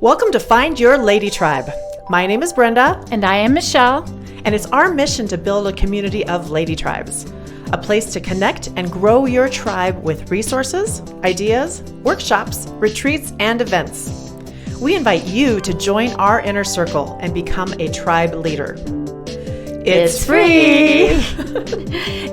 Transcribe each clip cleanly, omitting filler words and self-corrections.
Welcome to Find Your Lady Tribe. My name is Brenda, And I am Michelle. and it's our mission to build a community of lady tribes, a place to connect and grow your tribe with resources, ideas, workshops, retreats, and events. We invite you to join our inner circle and become a tribe leader. It's free!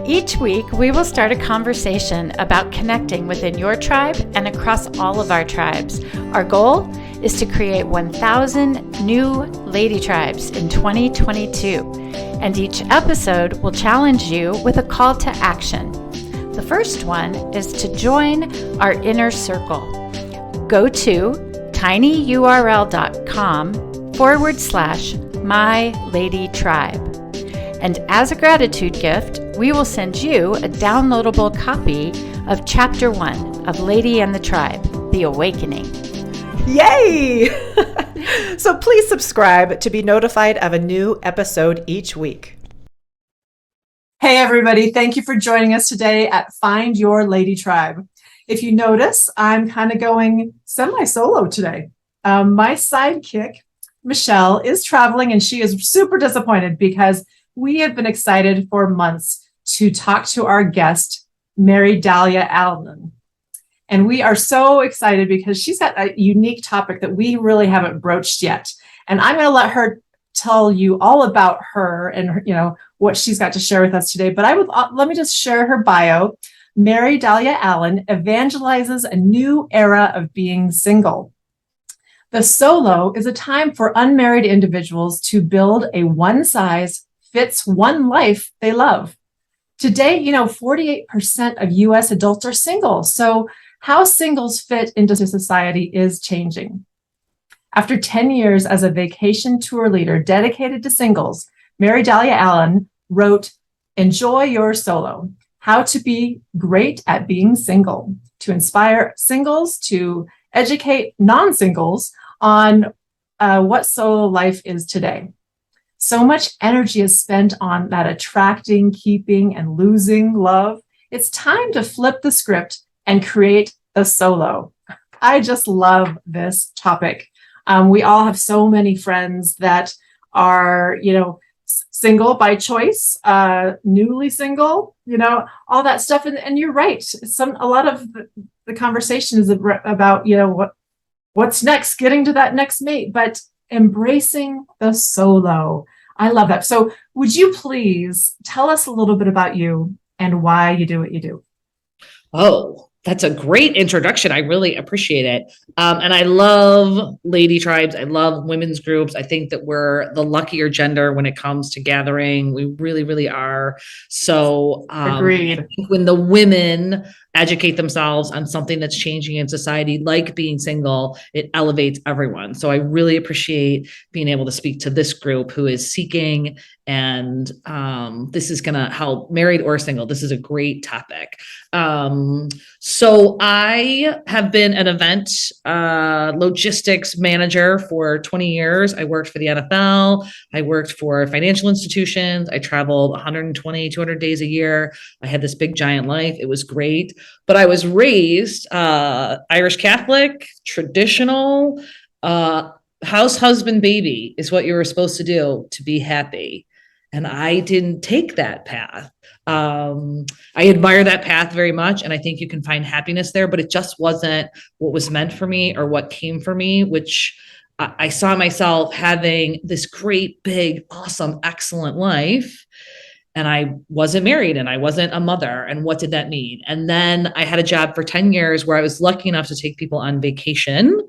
Each week, we will start a conversation about connecting within your tribe and across all of our tribes. Our goal is to create 1,000 new lady tribes in 2022. And each episode will challenge you with a call to action. The first one is to join our inner circle. Go to tinyurl.com/myladytribe. And as a gratitude gift, we will send you a downloadable copy of Chapter 1 of Lady and the Tribe, The Awakening. Yay! So please subscribe to be notified of a new episode each week. Hey everybody, thank you for joining us today at Find Your Lady Tribe. If you notice, I'm kind of going semi-solo today. My sidekick, Michelle, is traveling and she is super disappointed because we have been excited for months to talk to our guest, Mary Delia Allen. And we are so excited because she's got a unique topic that we really haven't broached yet. And I'm going to let her tell you all about her and what she's got to share with us today. But let me just share her bio. Mary Delia Allen evangelizes a new era of being single. The solo is a time for unmarried individuals to build a one-size-fits-one life they love. Today, 48% of US adults are single. So how singles fit into society is changing. After 10 years as a vacation tour leader dedicated to singles, Mary Delia Allen wrote, "Enjoy Your Solo, How to Be Great at Being Single," to inspire singles to educate non-singles on what solo life is today. So much energy is spent on that attracting, keeping, and losing love. It's time to flip the script and create a solo. I just love this topic. We all have so many friends that are, single by choice, newly single, all that stuff. And you're right. A lot of the conversation is about, what's next, getting to that next mate, but embracing the solo. I love that. So would you please tell us a little bit about you and why you do what you do? Oh, that's a great introduction. I really appreciate it. And I love lady tribes. I love women's groups. I think that we're the luckier gender when it comes to gathering. We really, really are. So Agreed. I think when the women educate themselves on something that's changing in society, like being single, it elevates everyone. So I really appreciate being able to speak to this group who is seeking, and this is going to help, married or single. This is a great topic. So I have been an event logistics manager for 20 years. I worked for the NFL. I worked for financial institutions. I traveled 120, 200 days a year. I had this big giant life. It was great. But I was raised Irish Catholic, traditional, house husband baby is what you were supposed to do to be happy. And I didn't take that path. I admire that path very much. And I think you can find happiness there, but it just wasn't what was meant for me or what came for me, which I saw myself having this great, big, awesome, excellent life. And I wasn't married and I wasn't a mother. And what did that mean? And then I had a job for 10 years where I was lucky enough to take people on vacation.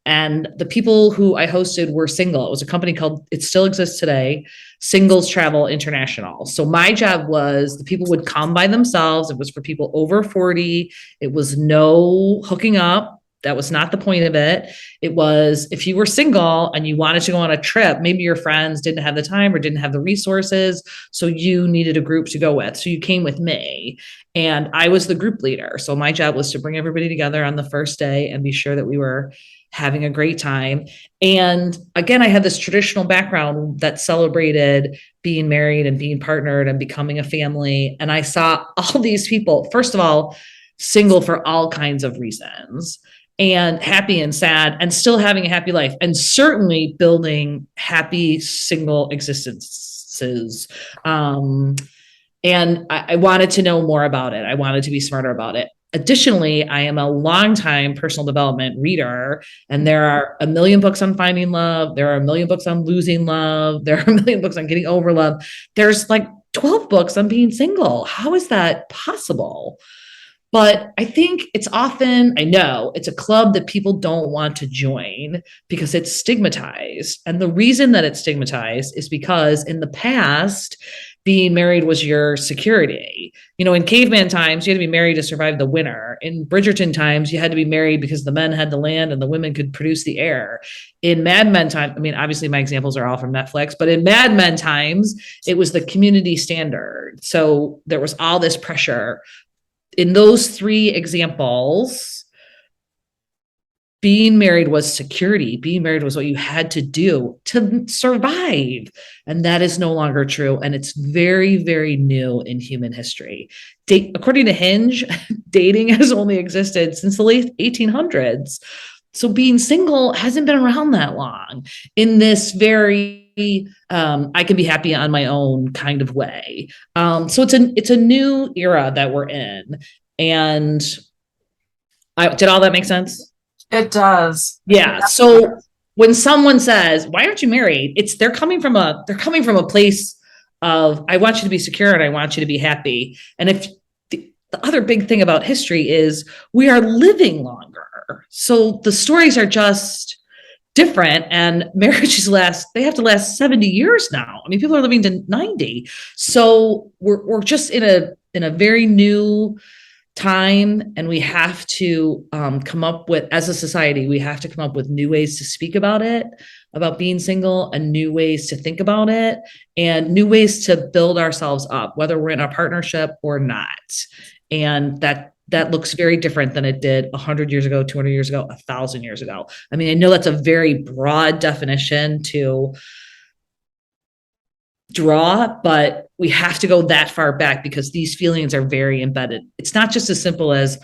And the people who I hosted were single. It was a company called, it still exists today, Singles Travel International. So my job was the people would come by themselves. It was for people over 40. It was no hooking up. That was not the point of it. It was if you were single and you wanted to go on a trip, maybe your friends didn't have the time or didn't have the resources, so you needed a group to go with. So you came with me and I was the group leader. So my job was to bring everybody together on the first day and be sure that we were having a great time. And again, I had this traditional background that celebrated being married and being partnered and becoming a family. And I saw all these people, first of all, single for all kinds of reasons. and happy and sad and still having a happy life, and certainly building happy single existences. And I wanted to know more about it. I wanted to be smarter about it. Additionally, I am a longtime personal development reader, and there are a million books on finding love. There are a million books on losing love. There are a million books on getting over love. There's like 12 books on being single. How is that possible? But I think it's often, I know it's a club that people don't want to join because it's stigmatized. And the reason that it's stigmatized is because in the past, being married was your security. You know, in caveman times, you had to be married to survive the winter. In Bridgerton times, you had to be married because the men had the land and the women could produce the air. In Mad Men time, I mean, obviously my examples are all from Netflix, but in Mad Men times, it was the community standard. So there was all this pressure. In those three examples, being married was security. Being married was what you had to do to survive. And that is no longer true. And it's very, very new in human history. According to Hinge, dating has only existed since the late 1800s. So being single hasn't been around that long in this very I can be happy on my own kind of way. So it's a new era that we're in. And did all that make sense? It does. Yeah. So when someone says, "Why aren't you married?" they're coming from a place of, I want you to be secure and I want you to be happy. And if the other big thing about history is we are living longer. So the stories are just different, and marriages they have to last 70 years now. I mean, people are living to 90. So we're just in a very new time, and we have to come up with, as a society, we have to come up with new ways to speak about it, about being single, and new ways to think about it, and new ways to build ourselves up, whether we're in a partnership or not. And that looks very different than it did 100 years ago, 200 years ago, 1,000 years ago. I mean, I know that's a very broad definition to draw, but we have to go that far back because these feelings are very embedded. It's not just as simple as,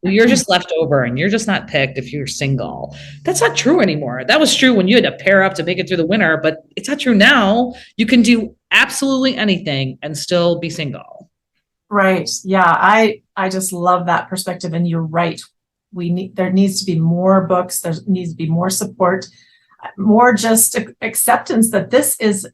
well, you're just left over and you're just not picked if you're single. That's not true anymore. That was true when you had to pair up to make it through the winter, but it's not true now. You can do absolutely anything and still be single. Right. Yeah. I just love that perspective. And you're right. There needs to be more books. There needs to be more support, more just acceptance that this is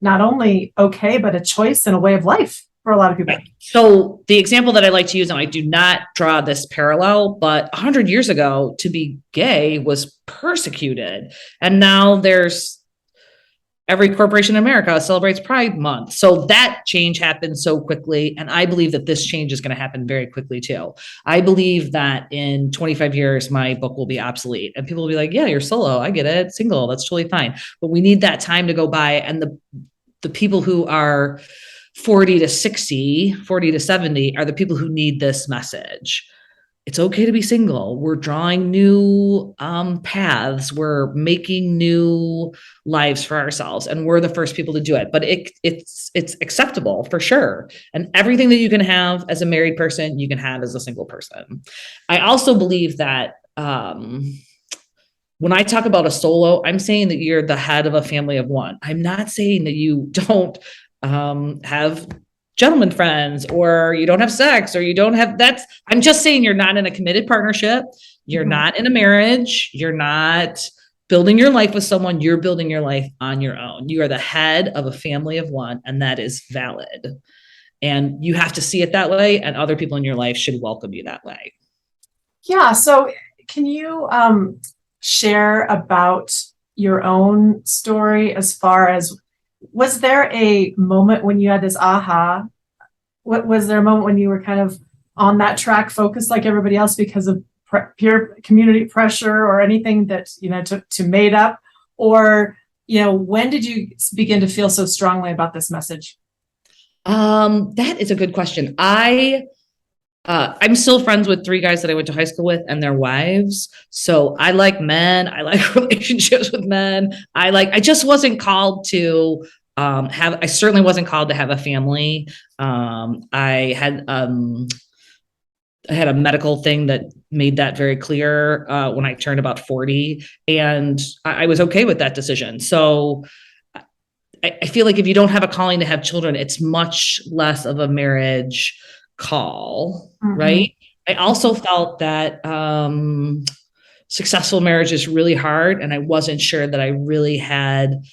not only okay, but a choice and a way of life for a lot of people. So the example that I like to use, and I do not draw this parallel, but 100 years ago, to be gay was persecuted. And now every corporation in America celebrates Pride Month. So that change happened so quickly. And I believe that this change is going to happen very quickly too. I believe that in 25 years, my book will be obsolete and people will be like, yeah, you're solo. I get it. Single. That's totally fine. But we need that time to go by. And the people who are 40 to 60, 40 to 70 are the people who need this message. It's okay to be single. We're drawing new paths. We're making new lives for ourselves, and we're the first people to do it. But it's acceptable for sure. And everything that you can have as a married person, you can have as a single person. I also believe that when I talk about a solo, I'm saying that you're the head of a family of one. I'm not saying that you don't have gentleman friends, or you don't have sex, or you don't have I'm just saying you're not in a committed partnership. You're not in a marriage. You're not building your life with someone. You're building your life on your own. You are the head of a family of one, and that is valid. And you have to see it that way, and other people in your life should welcome you that way. Yeah. So can you share about your own story as far as, was there a moment when you had this aha? Was there a moment when you were kind of on that track, focused like everybody else because of peer community pressure or anything that, to made up? Or, when did you begin to feel so strongly about this message? That is a good question. I'm still friends with 3 guys that I went to high school with and their wives. So I like men. I like relationships with men. I just wasn't called to I certainly wasn't called to have a family. I had I had a medical thing that made that very clear when I turned about 40, and I was okay with that decision. So I feel like if you don't have a calling to have children, it's much less of a marriage call, right? I also felt that successful marriage is really hard, and I wasn't sure that I really had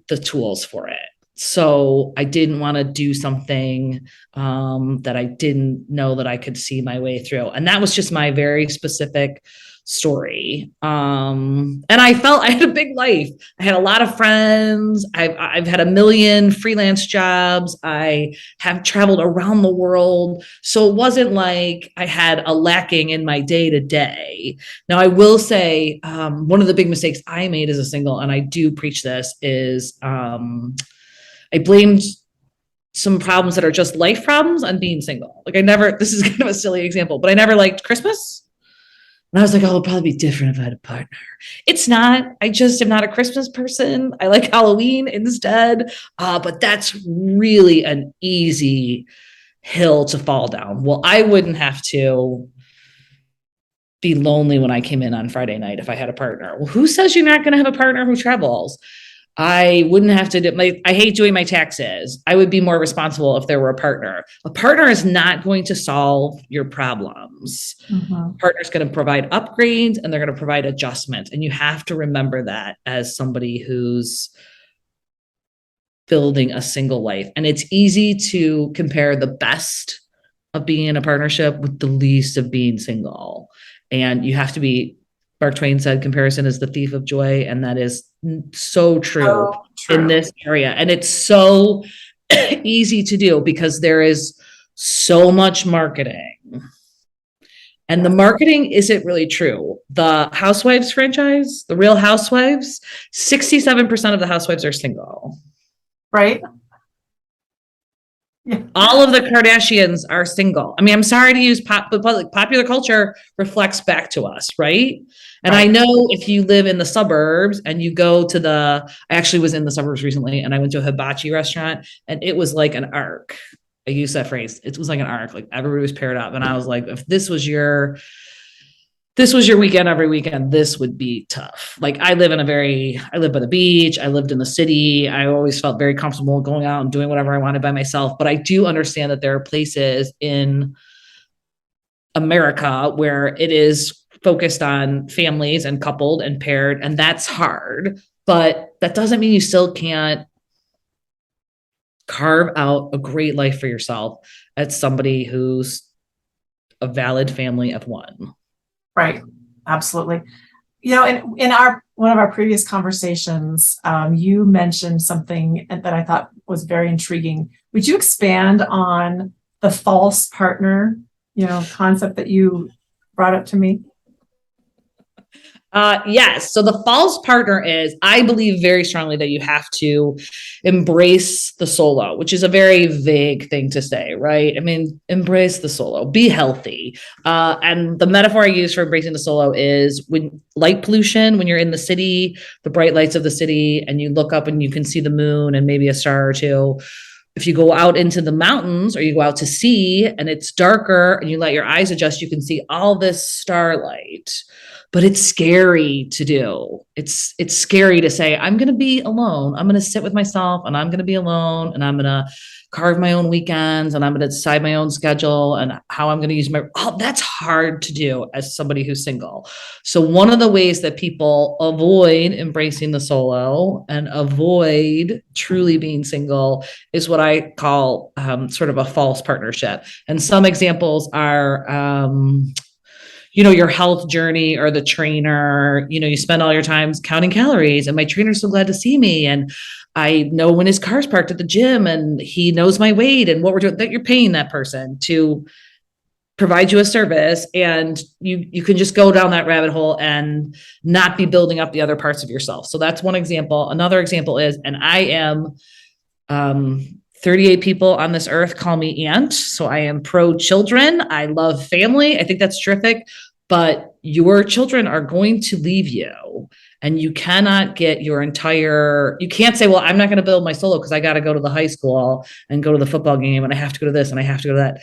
the tools for it. So I didn't want to do something that I didn't know that I could see my way through. And that was just my very specific story. And I felt I had a big life. I had a lot of friends. I've had a million freelance jobs. I have traveled around the world. So it wasn't like I had a lacking in my day to day. Now, I will say one of the big mistakes I made as a single, and I do preach this, is I blamed some problems that are just life problems on being single. Like this is kind of a silly example, but I never liked Christmas. And I was like, oh, it'll probably be different if I had a partner. It's not. I just am not a Christmas person. I like Halloween instead. But that's really an easy hill to fall down. Well, I wouldn't have to be lonely when I came in on Friday night if I had a partner. Well, who says you're not going to have a partner who travels? I wouldn't have to I hate doing my taxes. I would be more responsible if there were a partner. A partner is not going to solve your problems. A partner is going to provide upgrades, and they're going to provide adjustments. And you have to remember that as somebody who's building a single life. And it's easy to compare the best of being in a partnership with the least of being single. And you have to be, Mark Twain said, comparison is the thief of joy. And that is so true in this area. And it's so easy to do because there is so much marketing. And the marketing isn't really true. The Housewives franchise, the Real Housewives, 67% of the housewives are single. Right? Yeah. All of the Kardashians are single. I mean, I'm sorry to use but popular culture reflects back to us, right? And I know if you live in the suburbs and you go to I actually was in the suburbs recently, and I went to a hibachi restaurant, and it was like an arc. I use that phrase. It was like an arc. Like everybody was paired up, and I was like, if this was your weekend every weekend, this would be tough. Like I live by the beach. I lived in the city. I always felt very comfortable going out and doing whatever I wanted by myself. But I do understand that there are places in America where it is focused on families and coupled and paired, and that's hard. But that doesn't mean you still can't carve out a great life for yourself as somebody who's a valid family of one. Right. Absolutely. In one of our previous conversations, you mentioned something that I thought was very intriguing. Would you expand on the false partner, concept that you brought up to me? Yes. So the false partner is, I believe very strongly that you have to embrace the solo, which is a very vague thing to say, right? I mean, embrace the solo, be healthy. And the metaphor I use for embracing the solo is when light pollution, when you're in the city, the bright lights of the city, and you look up and you can see the moon and maybe a star or two. If you go out into the mountains or you go out to sea and it's darker and you let your eyes adjust, you can see all this starlight. But it's scary to do. It's scary to say, I'm going to be alone. I'm going to sit with myself, and I'm going to be alone, and I'm going to carve my own weekends, and I'm going to decide my own schedule and how I'm going to use that's hard to do as somebody who's single. So one of the ways that people avoid embracing the solo and avoid truly being single is what I call sort of a false partnership. And some examples are, your health journey or the trainer, you spend all your time counting calories, and my trainer's so glad to see me. And I know when his car's parked at the gym and he knows my weight and what we're doing, that you're paying that person to provide you a service, and you can just go down that rabbit hole and not be building up the other parts of yourself. So that's one example. Another example is, and I am, 38 people on this earth call me aunt. So I am pro children. I love family. I think that's terrific, but your children are going to leave you, and you cannot get you can't say, well, I'm not going to build my solo because I got to go to the high school and go to the football game, and I have to go to this and I have to go to that.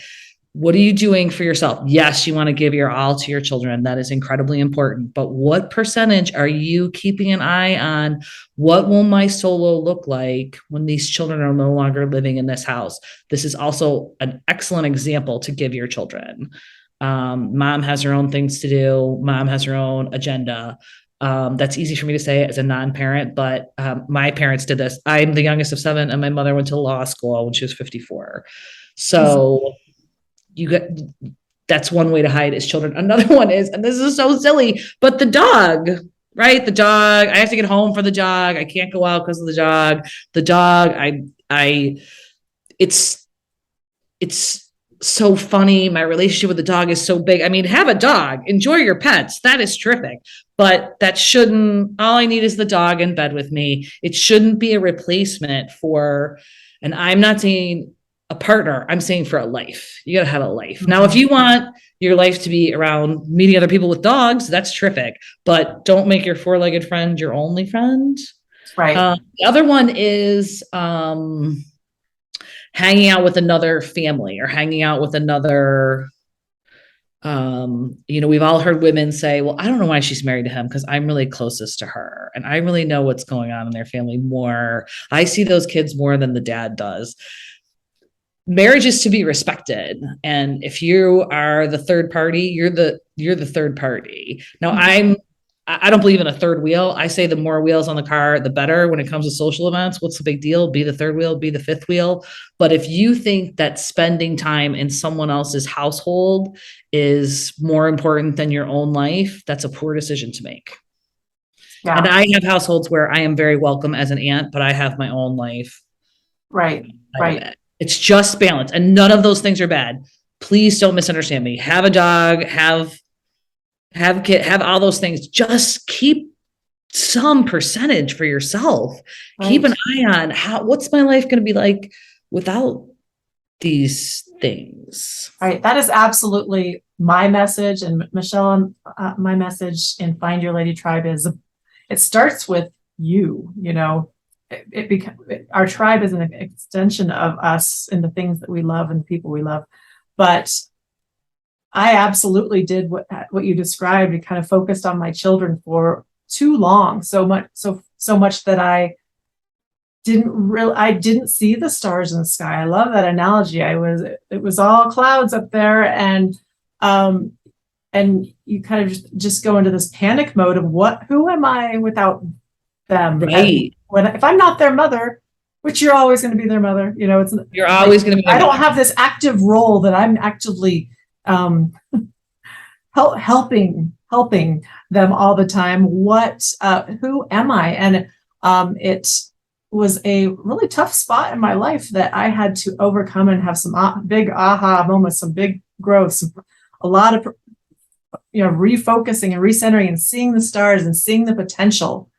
What are you doing for yourself? Yes, you want to give your all to your children. That is incredibly important. But what percentage are you keeping an eye on? What will my solo look like when these children are no longer living in this house? This is also an excellent example to give your children. Mom has her own things to do. Mom has her own agenda. That's easy for me to say as a non-parent, but my parents did this. I'm the youngest of 7, and my mother went to law school when she was 54. So you get, that's one way to hide his children. Another one is, and this is so silly, but the dog, right? The dog, I have to get home for the dog. I can't go out because of the dog. The dog, it's so funny. My relationship with the dog is so big. I mean, have a dog, enjoy your pets. That is terrific. But that shouldn't, all I need is the dog in bed with me. It shouldn't be a replacement for, and I'm not saying a partner, I'm saying for a life. You got to have a life. Mm-hmm. Now, if you want your life to be around meeting other people with dogs, that's terrific. But don't make your 4-legged friend your only friend. Right. The other one is hanging out with another family or hanging out with another, we've all heard women say, well, I don't know why she's married to him because I'm really closest to her and I really know what's going on in their family more. I see those kids more than the dad does. Marriage is to be respected. And if you are the third party, you're the third party. Now, I don't believe in a third wheel. I say the more wheels on the car, the better when it comes to social events. What's the big deal? Be the third wheel, be the fifth wheel. But if you think that spending time in someone else's household is more important than your own life, that's a poor decision to make. Yeah. And I have households where I am very welcome as an aunt, but I have my own life. Right. Right. It's just balance. And none of those things are bad. Please don't misunderstand me. Have a dog, have all those things. Just keep some percentage for yourself. Right. Keep an eye on what's my life going to be like without these things. Right. That is absolutely my message. And Michelle, my message in Find Your Lady Tribe is it starts with you, our tribe is an extension of us and the things that we love and the people we love. But I absolutely did what you described. We kind of focused on my children for too long, so much that I didn't see the stars in the sky. I love that analogy. It was all clouds up there, and you kind of just go into this panic mode of who am I without them? Right. If I'm not their mother, which you're always going to be their mother, you're always going to be. I don't have this active role that I'm actively helping them all the time. Who am I? And it was a really tough spot in my life that I had to overcome and have some big aha moments, some big growth, a lot of refocusing and recentering and seeing the stars and seeing the potential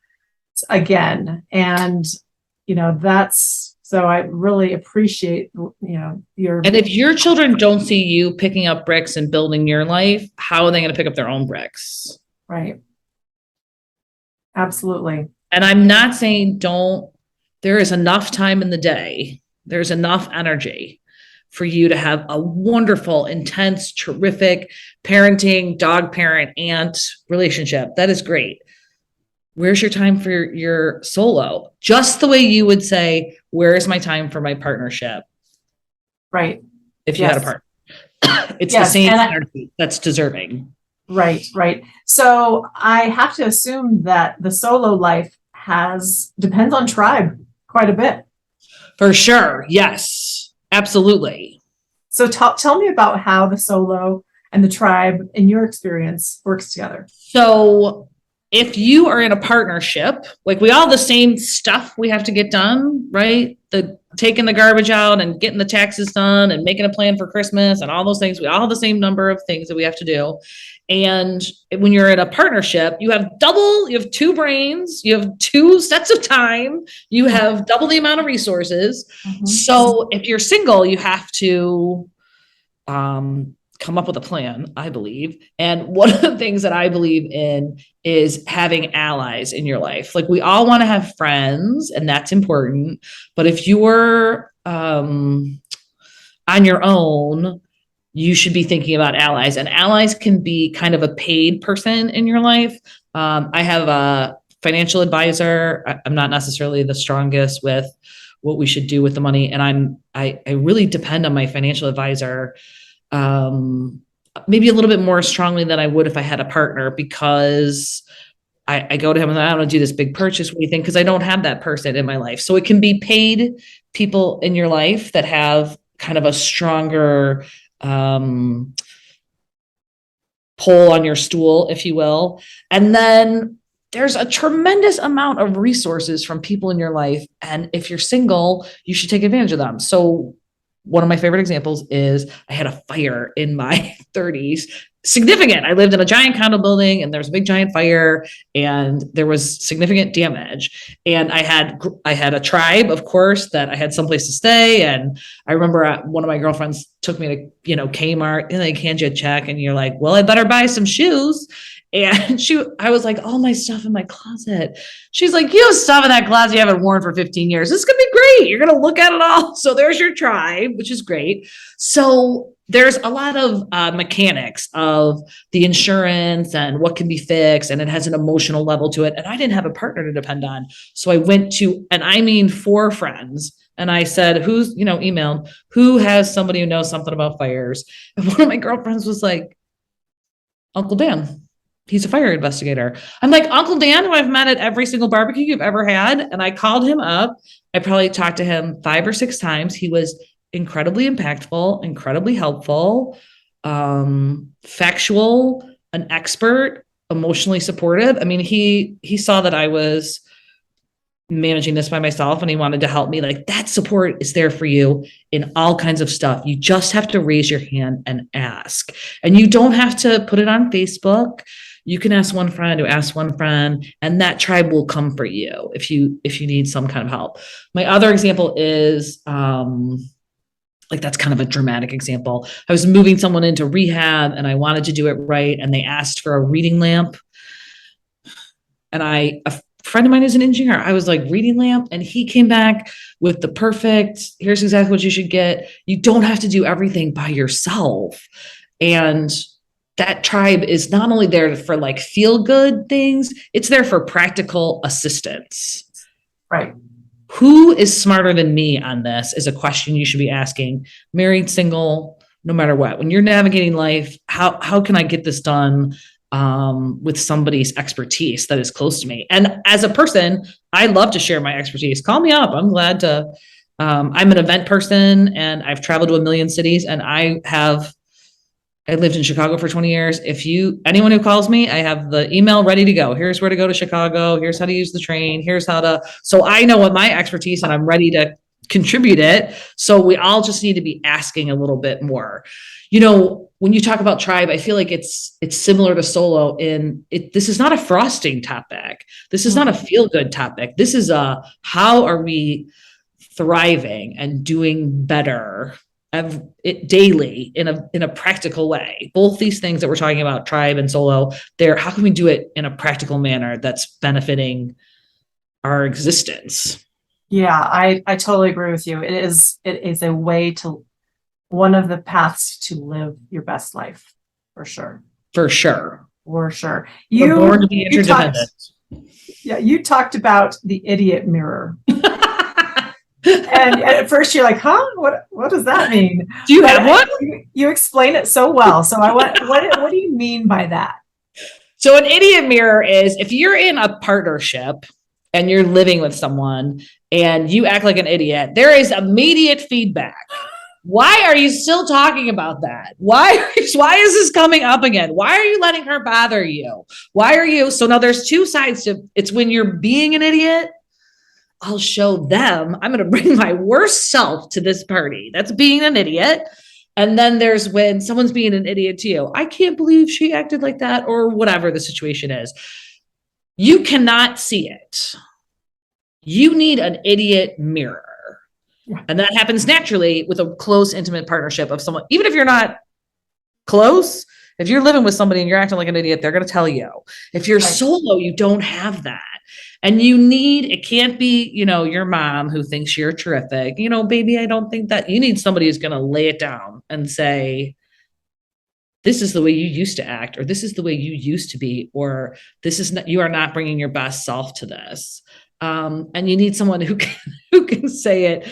again. And so I really appreciate your. And if your children don't see you picking up bricks and building your life, how are they going to pick up their own bricks? Right. Absolutely. And I'm not saying there is enough time in the day. There's enough energy for you to have a wonderful, intense, terrific parenting, dog parent, aunt relationship. That is great. Where's your time for your solo? Just the way you would say, where is my time for my partnership? Right. If you had a partner. It's the same energy that's deserving. Right. So I have to assume that the solo life depends on tribe quite a bit. For sure. Yes, absolutely. So tell me about how the solo and the tribe, in your experience, works together. So if you are in a partnership, like we all have the same stuff we have to get done, right? The taking the garbage out and getting the taxes done and making a plan for Christmas and all those things. We all have the same number of things that we have to do. And when you're in a partnership, you have 2 brains, you have 2 sets of time, you have double the amount of resources. Mm-hmm. So if you're single, you have to come up with a plan, I believe. And one of the things that I believe in is having allies in your life. Like we all want to have friends, and that's important. But if you're on your own, you should be thinking about allies, and allies can be kind of a paid person in your life. I have a financial advisor. I'm not necessarily the strongest with what we should do with the money. And I really depend on my financial advisor, maybe a little bit more strongly than I would if I had a partner, because I go to him and I want to do this big purchase. What do you think? Because I don't have that person in my life. So it can be paid people in your life that have kind of a stronger pull on your stool, if you will. And then there's a tremendous amount of resources from people in your life. And if you're single, you should take advantage of them. So one of my favorite examples is I had a fire in my 30s. Significant. I lived in a giant condo building and there was a big giant fire and there was significant damage. And I had a tribe, of course, that I had someplace to stay. And I remember one of my girlfriends took me to, Kmart, and they hand you a check and you're like, well, I better buy some shoes. And I was like, all my stuff in my closet. She's like, you have stuff in that closet you haven't worn for 15 years. This is going to be great. You're going to look at it all. So there's your tribe, which is great. So there's a lot of mechanics of the insurance and what can be fixed, and it has an emotional level to it. And I didn't have a partner to depend on. So I went to, and I mean 4 friends. And I said, emailed, who has somebody who knows something about fires? And one of my girlfriends was like, Uncle Dan. He's a fire investigator. I'm like, Uncle Dan, who I've met at every single barbecue you've ever had. And I called him up. I probably talked to him 5 or 6 times. He was incredibly impactful, incredibly helpful, factual, an expert, emotionally supportive. I mean, he saw that I was managing this by myself and he wanted to help me. Like, that support is there for you in all kinds of stuff. You just have to raise your hand and ask. And you don't have to put it on Facebook. You can ask one friend who asks one friend, and that tribe will come for you if you need some kind of help. My other example is, that's kind of a dramatic example. I was moving someone into rehab and I wanted to do it right. And they asked for a reading lamp. And a friend of mine is an engineer. I was like, reading lamp. And he came back with the perfect, here's exactly what you should get. You don't have to do everything by yourself. And that tribe is not only there for like feel good things, it's there for practical assistance. Right. Who is smarter than me on this is a question you should be asking. Married, single, no matter what. When you're navigating life, how can I get this done with somebody's expertise that is close to me? And as a person, I love to share my expertise. Call me up. I'm glad to. I'm an event person and I've traveled to a million cities, and I lived in Chicago for 20 years. Anyone who calls me, I have the email ready to go. Here's where to go to Chicago. Here's how to use the train. So I know what my expertise, and I'm ready to contribute it. So we all just need to be asking a little bit more. When you talk about tribe, I feel like it's similar to solo this is not a frosting topic. This is not a feel good topic. This is how are we thriving and doing better daily in a practical way. Both these things that we're talking about, tribe and solo, how can we do it in a practical manner that's benefiting our existence? Yeah, I totally agree with you. It is a way to, one of the paths to live your best life, for sure. For sure. For sure. We're born to be interdependent. You talked about the idiot mirror. And at first you're like, huh? What does that mean? Do you have one? You explain it so well. So what do you mean by that? So an idiot mirror is if you're in a partnership and you're living with someone and you act like an idiot, there is immediate feedback. Why are you still talking about that? Why is this coming up again? Why are you letting her bother you? So now there's 2 sides to it's when you're being an idiot. I'll show them, I'm going to bring my worst self to this party. That's being an idiot. And then there's when someone's being an idiot to you. I can't believe she acted like that, or whatever the situation is. You cannot see it. You need an idiot mirror. Yeah. And that happens naturally with a close, intimate partnership of someone. Even if you're not close, if you're living with somebody and you're acting like an idiot, they're going to tell you. If you're solo, you don't have that. And it can't be, your mom who thinks you're terrific. Baby, I don't think that. You need somebody who's going to lay it down and say, this is the way you used to act, or this is the way you used to be, or this is not, you are not bringing your best self to this. And you need someone who can say it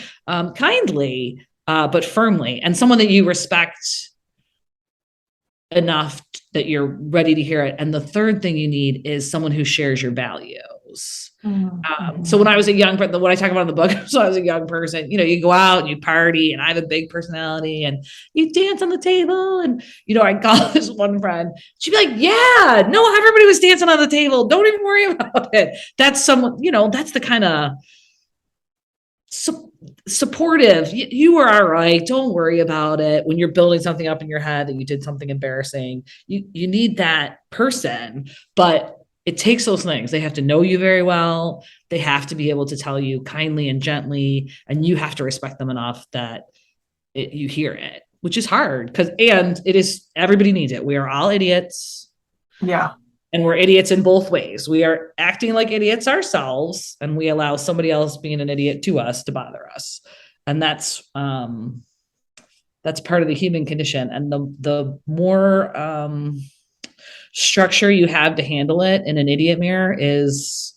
kindly, but firmly, and someone that you respect enough that you're ready to hear it. And the third thing you need is someone who shares your values. So when I was a young person, what I talk about in the book, so I was a young person, you go out and you party, and I have a big personality, and you dance on the table. And, I call this one friend, she'd be like, yeah, no, everybody was dancing on the table. Don't even worry about it. That's someone, that's the kind of supportive. You are all right. Don't worry about it. When you're building something up in your head that you did something embarrassing, you need that person, but it takes those things. They have to know you very well. They have to be able to tell you kindly and gently, and you have to respect them enough that you hear it, which is hard and it is, everybody needs it. We are all idiots. Yeah. And we're idiots in both ways. We are acting like idiots ourselves, and we allow somebody else being an idiot to us to bother us. And that's part of the human condition. And the more, structure you have to handle it in an idiot mirror is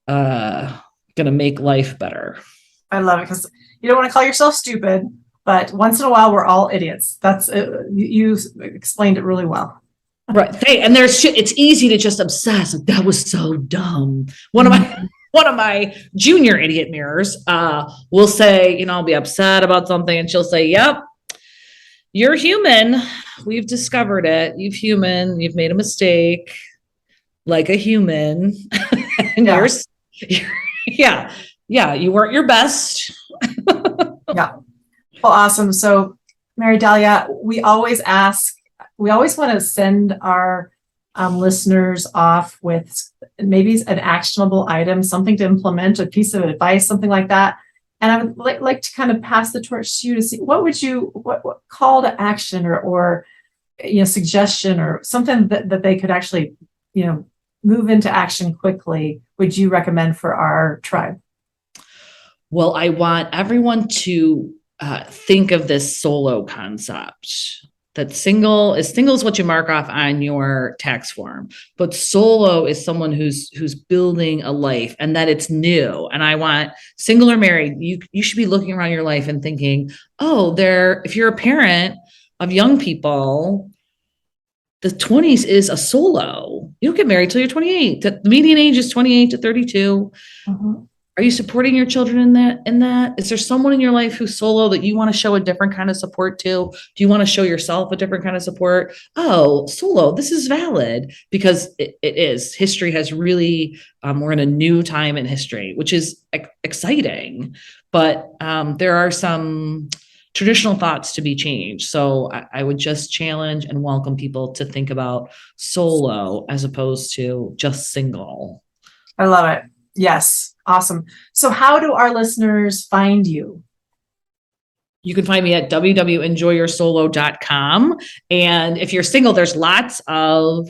going to make life better. I love it, because you don't want to call yourself stupid, but once in a while we're all idiots. That's you explained it really well. Right. And it's easy to just obsess. That was so dumb. One of my junior idiot mirrors will say, I'll be upset about something, and she'll say, yep, you're human. We've discovered it. You've made a mistake like a human. And yeah. You weren't your best. Yeah. Well, awesome. So Mary Delia, we always want to send our listeners off with maybe an actionable item, something to implement, a piece of advice, something like that. And I would like to kind of pass the torch to you to see what call to action or suggestion or something that they could actually, move into action quickly would you recommend for our tribe? Well, I want everyone to think of this solo concept. That single is what you mark off on your tax form, but solo is someone who's building a life, and that it's new. And I want single or married, you should be looking around your life and thinking, if you're a parent of young people, the 20s is a solo. You don't get married till you're 28. The median age is 28 to 32. Mm-hmm. Are you supporting your children in that? Is there someone in your life who's solo that you want to show a different kind of support to? Do you want to show yourself a different kind of support? Oh, solo, this is valid, because it is. History has really, we're in a new time in history, which is exciting, but there are some traditional thoughts to be changed. So I would just challenge and welcome people to think about solo as opposed to just single. I love it. Yes. Awesome. So how do our listeners find you? You can find me at www.enjoyyoursolo.com. And if you're single, there's lots of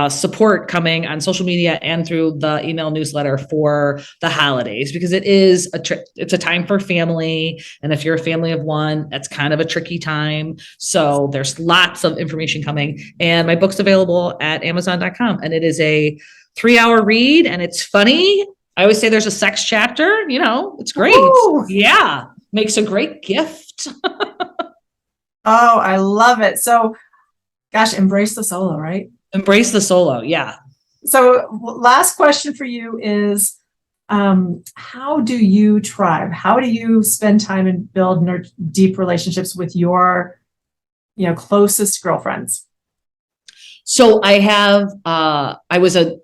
support coming on social media and through the email newsletter for the holidays, because it's a time for family. And if you're a family of one, that's kind of a tricky time. So there's lots of information coming, and my book's available at amazon.com, and it is a 3-hour read, and it's funny. I always say there's a sex chapter, it's great. Ooh. Yeah. Makes a great gift. Oh, I love it. So gosh, embrace the solo, right? Embrace the solo. Yeah. So last question for you is, how do you tribe? How do you spend time and build deep relationships with your, closest girlfriends? So I was an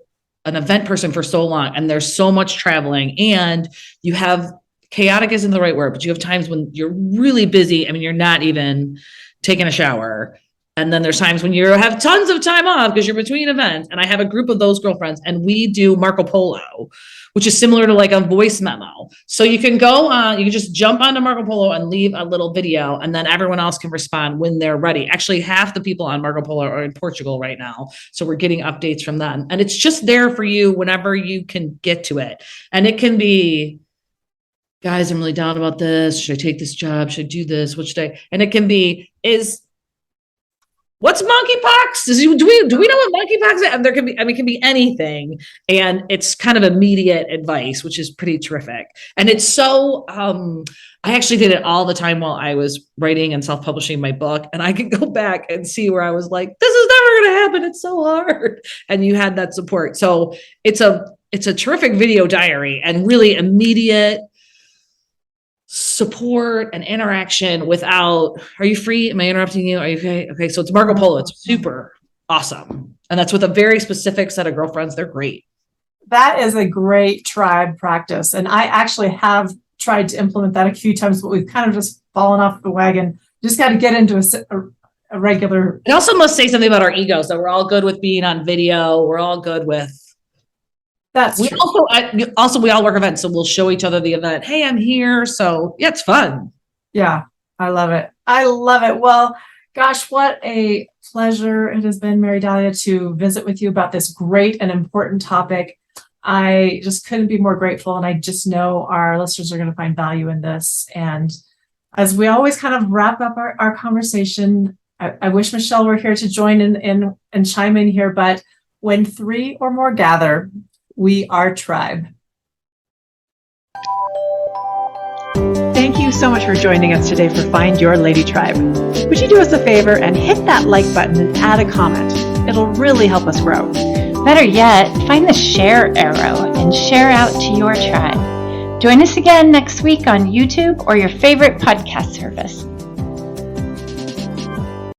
event person for so long, and there's so much traveling, and you have chaotic isn't the right word, but you have times when you're really busy. I mean, you're not even taking a shower. And then there's times when you have tons of time off because you're between events. And I have a group of those girlfriends, and we do Marco Polo, which is similar to like a voice memo. So you can go on, you can just jump onto Marco Polo and leave a little video, and then everyone else can respond when they're ready. Actually, half the people on Marco Polo are in Portugal right now. So we're getting updates from them. And it's just there for you whenever you can get to it. And it can be, guys, I'm really down about this. Should I take this job? Should I do this? What should I? And it can be, what's monkeypox? Do we know what monkeypox is? And it can be anything. And it's kind of immediate advice, which is pretty terrific. And it's so, I actually did it all the time while I was writing and self-publishing my book. And I could go back and see where I was like, this is never going to happen. It's so hard. And you had that support. So it's a terrific video diary and really immediate support and interaction without, are you free? Am I interrupting you? Are you okay? Okay. So it's Marco Polo. It's super awesome. And that's with a very specific set of girlfriends. They're great. That is a great tribe practice. And I actually have tried to implement that a few times, but we've kind of just fallen off the wagon. Just got to get into a regular. It also must say something about our egos, that we're all good with being on video. We're all good with. That's we true. Also we all work events, so we'll show each other the event. Hey, I'm here. So yeah, it's fun. Yeah, I love it. I love it. Well, gosh, what a pleasure it has been, Mary Delia, to visit with you about this great and important topic. I just couldn't be more grateful, and I just know our listeners are going to find value in this. And as we always kind of wrap up our conversation, I wish Michelle were here to join in and chime in here, but when 3 or more gather, we are tribe. Thank you so much for joining us today for Find Your Lady Tribe. Would you do us a favor and hit that like button and add a comment? It'll really help us grow. Better yet, find the share arrow and share out to your tribe. Join us again next week on YouTube or your favorite podcast service.